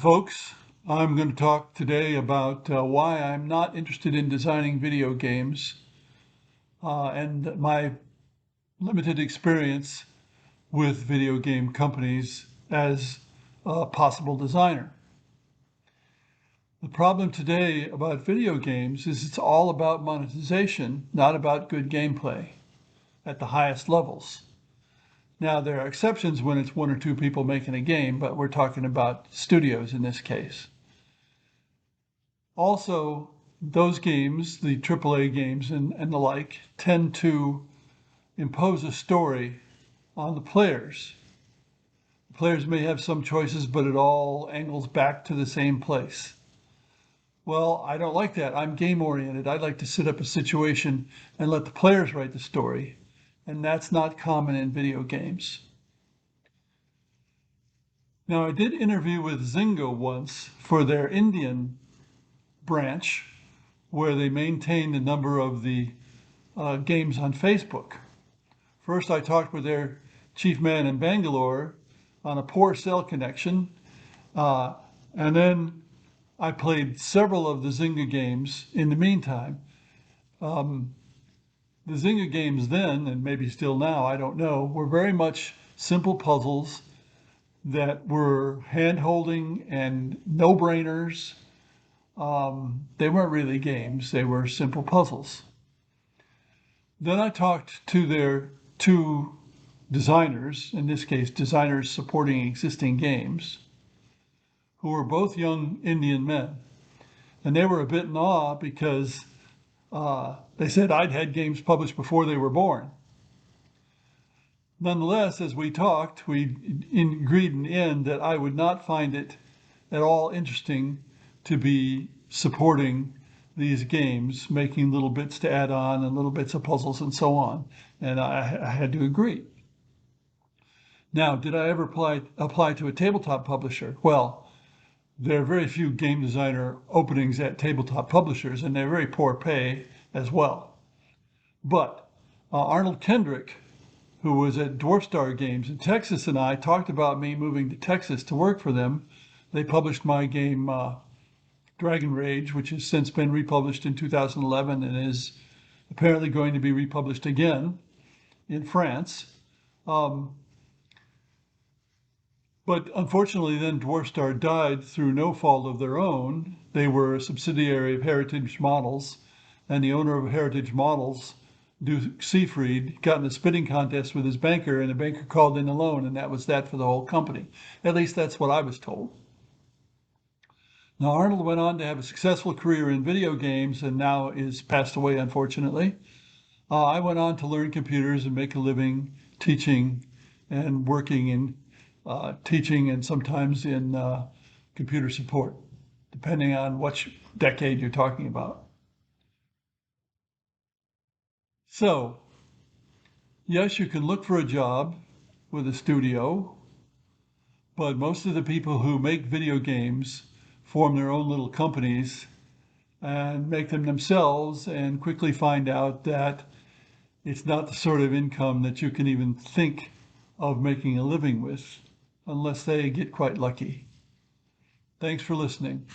folks. I'm going to talk today about why I'm not interested in designing video games and my limited experience with video game companies as a possible designer. The problem today about video games is it's all about monetization, not about good gameplay at the highest levels. Now, there are exceptions when it's one or two people making a game, but we're talking about studios in this case. Also, those games, the AAA games and the like, tend to impose a story on the players. The players may have some choices, but it all angles back to the same place. Well, I don't like that. I'm game oriented. I'd like to set up a situation and let the players write the story. And that's not common in video games. Now, I did interview with Zynga once for their Indian branch, where they maintained a number of the games on Facebook. First, I talked with their chief man in Bangalore on a poor cell connection, and then I played several of the Zynga games in the meantime. The Zynga games then, and maybe still now, I don't know, were very much simple puzzles that were hand-holding and no-brainers. They weren't really games, they were simple puzzles. Then I talked to their two designers, in this case, designers supporting existing games, who were both young Indian men. And they were a bit in awe because they said I'd had games published before they were born. Nonetheless, as we talked, we agreed in the end that I would not find it at all interesting to be supporting these games, making little bits to add on and little bits of puzzles and so on. And I had to agree. Now, did I ever apply to a tabletop publisher? Well, there are very few game designer openings at tabletop publishers, and they're very poor pay as well. But Arnold Kendrick, who was at Dwarf Star Games in Texas, and I talked about me moving to Texas to work for them. They published my game Dragon Rage, which has since been republished in 2011 and is apparently going to be republished again in France. But unfortunately, then Dwarf Star died through no fault of their own. They were a subsidiary of Heritage Models, and the owner of Heritage Models, Duke Seafried, got in a spitting contest with his banker, and the banker called in a loan, and that was that for the whole company. At least that's what I was told. Now, Arnold went on to have a successful career in video games and now is passed away, unfortunately. I went on to learn computers and make a living teaching and working in teaching and sometimes in computer support, depending on which decade you're talking about. So, yes, you can look for a job with a studio, but most of the people who make video games form their own little companies and make them themselves and quickly find out that it's not the sort of income that you can even think of making a living with unless they get quite lucky. Thanks for listening.